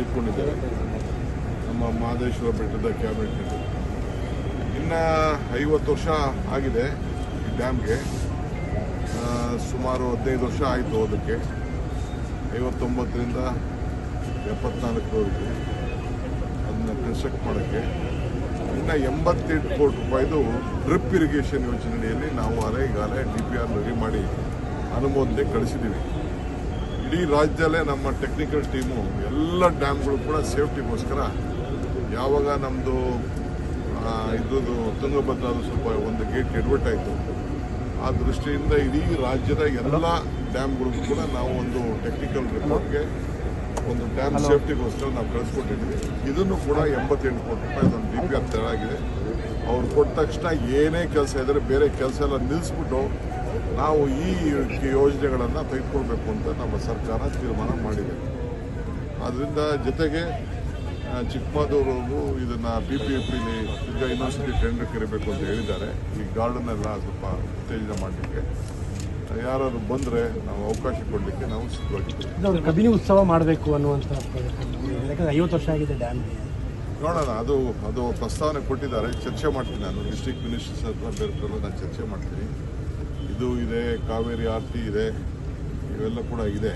ತೆಗೆದುಕೊಂಡಿದ್ದೇವೆ ನಮ್ಮ ಮಹದೇಶ್ವರ ಬೆಟ್ಟದ ಕ್ಯಾಬಿನೆಟ್ನಲ್ಲಿ. ಇನ್ನು 50 ವರ್ಷ ಆಗಿದೆ ಈ ಡ್ಯಾಮ್ಗೆ. ಸುಮಾರು 15 ವರ್ಷ ಆಯಿತು ಅದಕ್ಕೆ. 59ರಿಂದ 74ರವರೆಗೆ ಅದನ್ನು ಕನ್ಸ್ಟ್ರಕ್ಟ್ ಮಾಡೋಕ್ಕೆ. ಇನ್ನು 88 ಕೋಟಿ ರೂಪಾಯಿದು ಡ್ರಿಪ್ ಇರಿಗೇಷನ್ ಯೋಜನೆಯಲ್ಲಿ ನಾವು ಈಗಾಗಲೇ DPR ರೆಡಿ ಮಾಡಿ ಅನುಮೋದನೆ ಕಳಿಸಿದ್ದೀವಿ. ಇಡೀ ರಾಜ್ಯದಲ್ಲೇ ನಮ್ಮ ಟೆಕ್ನಿಕಲ್ ಟೀಮು ಎಲ್ಲ ಡ್ಯಾಮ್ಗಳು ಕೂಡ ಸೇಫ್ಟಿಗೋಸ್ಕರ ಯಾವಾಗ ನಮ್ಮದು ಇದ್ರದ್ದು ತುಂಗಭದ್ರಾದು ಸ್ವಲ್ಪ ಒಂದು ಗೇಟ್ ಎಡ್ವರ್ಟ್ ಆಯಿತು, ಆ ದೃಷ್ಟಿಯಿಂದ ಇಡೀ ರಾಜ್ಯದ ಎಲ್ಲ ಡ್ಯಾಮ್ಗಳಿಗೂ ಕೂಡ ನಾವು ಒಂದು ಟೆಕ್ನಿಕಲ್ ರಿಪೋರ್ಟ್ಗೆ ಒಂದು ಡ್ಯಾಮ್ ಸೇಫ್ಟಿಗೋಸ್ಕರ ನಾವು ಕಳಿಸ್ಕೊಟ್ಟಿದ್ವಿ. ಇದನ್ನು ಕೂಡ 88 ಕೋಟಿ ರೂಪಾಯಿ ಒಂದು DPR ತಯಾರಾಗಿದೆ. ಅವ್ರು ಕೊಟ್ಟ ತಕ್ಷಣ ಏನೇ ಕೆಲಸ ಇದ್ದರೆ ಬೇರೆ ಕೆಲಸ ಎಲ್ಲ ನಿಲ್ಲಿಸ್ಬಿಟ್ಟು ನಾವು ಈ ಯೋಜನೆಗಳನ್ನು ತೆಗೆದುಕೊಳ್ಬೇಕು ಅಂತ ನಮ್ಮ ಸರ್ಕಾರ ತೀರ್ಮಾನ ಮಾಡಿದೆ. ಆದ್ದರಿಂದ ಜೊತೆಗೆ ಚಿಕ್ಕಮಗಳೂರು ಇದನ್ನು PPPಲಿ ಈಗ ಇನ್ನೊಂದ್ಸತಿ ಟೆಂಡರ್ ಕರಿಬೇಕು ಅಂತ ಹೇಳಿದ್ದಾರೆ. ಈ ಗಾರ್ಡನ್ ಎಲ್ಲ ಸ್ವಲ್ಪ ಉತ್ತೇಜನ ಮಾಡಲಿಕ್ಕೆ ಯಾರು ಬಂದರೆ ನಾವು ಅವಕಾಶ ಕೊಡಲಿಕ್ಕೆ ನಾವು ಸಿದ್ಧವಾಗಿದ್ದೀವಿ. ಕಬಿನಿ ಉತ್ಸವ ಮಾಡಬೇಕು ಅನ್ನುವಂಥ, ಯಾಕಂದರೆ 50 ವರ್ಷ ಆಗಿದೆ ಡ್ಯಾಮ್. ನೋಡೋಣ, ಅದು ಪ್ರಸ್ತಾವನೆ ಕೊಟ್ಟಿದ್ದಾರೆ. ಚರ್ಚೆ ಮಾಡ್ತೀನಿ ನಾನು ಡಿಸ್ಟ್ರಿಕ್ಟ್ ಮಿನಿಸ್ಟರ್ಸ್ ಹತ್ರ ಬೇರೆ ನಾನು ಚರ್ಚೆ ಮಾಡ್ತೀನಿ. ಇದು ಇದೆ, ಕಾವೇರಿ ಆರತಿ ಇದೆ, ಇವೆಲ್ಲ ಕೂಡ ಇದೆ.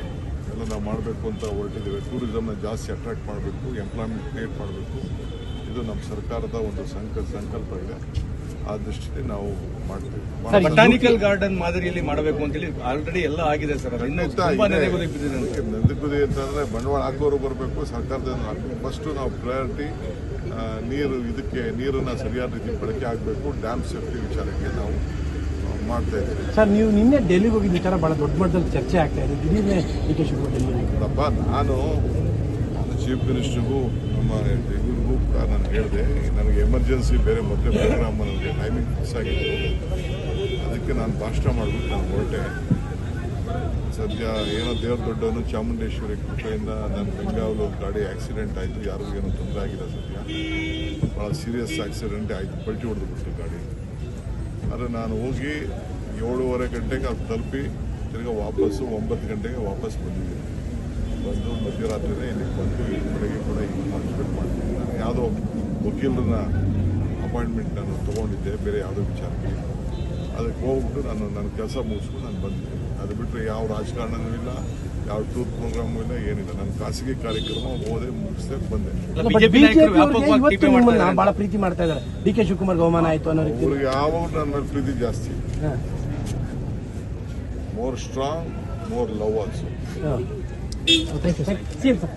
ಎಲ್ಲ ನಾವು ಮಾಡಬೇಕು ಅಂತ ಹೊರಟಿದ್ದೇವೆ. ಟೂರಿಸಮ್ನ ಜಾಸ್ತಿ ಅಟ್ರಾಕ್ಟ್ ಮಾಡಬೇಕು, ಎಂಪ್ಲಾಯ್ಮೆಂಟ್ ಕ್ರಿಯೇಟ್ ಮಾಡಬೇಕು. ಇದು ನಮ್ಮ ಸರ್ಕಾರದ ಒಂದು ಸಂಕಲ್ಪ ಇದೆ. ಆ ದೃಷ್ಟಿಯಲ್ಲಿ ನಾವು ಮಾಡ್ತೀವಿ. ಬಟಾನಿಕಲ್ ಗಾರ್ಡನ್ ಮಾದರಿಯಲ್ಲಿ ಮಾಡಬೇಕು ಅಂತೇಳಿ ಆಲ್ರೆಡಿ ಎಲ್ಲ ಆಗಿದೆ ಸರ್. ನೆಲಗುದಿ ಅಂತಂದ್ರೆ ಬಂಡವಾಳ ಹಾಕೋರು ಬರಬೇಕು, ಸರ್ಕಾರದಿಂದ ಹಾಕಬೇಕು. ಫಸ್ಟು ನಾವು ಪ್ರಯಾರಿಟಿ ನೀರನ್ನು ಸರಿಯಾದ ರೀತಿ ಬಳಕೆ ಆಗಬೇಕು. ಡ್ಯಾಮ್ ಸೇಫ್ಟಿ ವಿಚಾರಕ್ಕೆ ನಾವು ಮಾಡ್ತಾ ಇದ್ದೀವಿ. ಸರ್, ನೀವು ನಿನ್ನೆ ಡೆಲ್ಲಿಗೆ ಹೋಗಿದ್ದ ವಿಚಾರ ಬಹಳ ದೊಡ್ಡ ಮಟ್ಟದಲ್ಲಿ ಚರ್ಚೆ ಆಗ್ತಾ ಇದೆ. ದಿಢೀರ್ನೆ DK ಶಿವಕುಮಾರ್ ಡೆಲ್ಲಿಗೆ ನಾನು ಚೀಫ್ ಮಿನಿಸ್ಟರ್ಗೂ ನಮ್ಮ ಇವ್ರಿಗೂ ಕೂಡ ನಾನು ಹೇಳಿದೆ, ನನಗೆ ಎಮರ್ಜೆನ್ಸಿ ಬೇರೆ ಮೊದಲೇ ಪ್ರೋಗ್ರಾಮ್ ನನಗೆ ಟೈಮಿಂಗ್ ಫಿಕ್ಸ್ ಆಗಿತ್ತು. ಅದಕ್ಕೆ ನಾನು ಭಾಷಣ ಮಾಡಿಬಿಟ್ಟು ನಾನು ಹೊರಟೆ. ಸದ್ಯ ಏನೋ ದೇವ್ರ ದೊಡ್ಡವನು ಚಾಮುಂಡೇಶ್ವರಿ ಕೃಪೆಯಿಂದ ನನ್ನ ಬೆಂಗಾವಲು ಗಾಡಿ ಆಕ್ಸಿಡೆಂಟ್ ಆಯಿತು. ಯಾರಿಗೂ ಏನೂ ತೊಂದರೆ ಆಗಿಲ್ಲ. ಸದ್ಯ ಭಾಳ ಸೀರಿಯಸ್ ಆಕ್ಸಿಡೆಂಟೇ ಆಯಿತು, ಪಲ್ಟಿ ಹೊಡೆದುಬಿಟ್ಟು ಗಾಡಿ. ಆದರೆ ನಾನು ಹೋಗಿ 7:30 ಗಂಟೆಗೆ ಅದು ತಲುಪಿ ತಿರ್ಗಿ ವಾಪಸ್ಸು 9 ಗಂಟೆಗೆ ವಾಪಸ್ ಬಂದಿದ್ದೀನಿ. ಬಂದು ಮಧ್ಯರಾತ್ರಿನೇ ಇಲ್ಲಿಗೆ ಬಂದು ಬೆಳಗ್ಗೆ ಕೂಡ ಈಗ ಪಾರ್ಟಿಸಿಪೇಟ್ ಮಾಡ್ತೀನಿ. ನಾನು ಯಾವುದೋ ವಕೀಲರನ್ನ ಅಪಾಯಿಂಟ್ಮೆಂಟ್ ನಾನು ತೊಗೊಂಡಿದ್ದೆ ಬೇರೆ ಯಾವುದೋ ವಿಚಾರಕ್ಕೆ. ಅದಕ್ಕೆ ಹೋಗ್ಬಿಟ್ಟು ನನ್ನ ಕೆಲಸ ಮುಗಿಸ್ಕೊಂಡು ನಾನು ಬಂದಿದ್ದೀನಿ. ಅದು ಬಿಟ್ಟರೆ ಯಾವ ರಾಜಕಾರಣನೂ ಇಲ್ಲ, ಯಾವ ಟೂರ್ ಪ್ರೋಗ್ರಾಮು ಇಲ್ಲ, ಏನಿಲ್ಲ. ನನ್ನ ಖಾಸಗಿ ಕಾರ್ಯಕ್ರಮ ಓದೇ ಮುಗಿಸ್ತೇ ಬಂದೆ. ಬಹಳ ಪ್ರೀತಿ ಮಾಡ್ತಾ ಇದ್ದಾರೆ. DK ಶಿವಕುಮಾರ್ ಅವಮಾನ ಆಯಿತು ಅನ್ನೋ ರೀತಿ ಅವ್ರಿಗೆ ಯಾವಾಗ ನನ್ನ ಮೇಲೆ ಪ್ರೀತಿ ಜಾಸ್ತಿ. More strong, more love also. Thank you sir.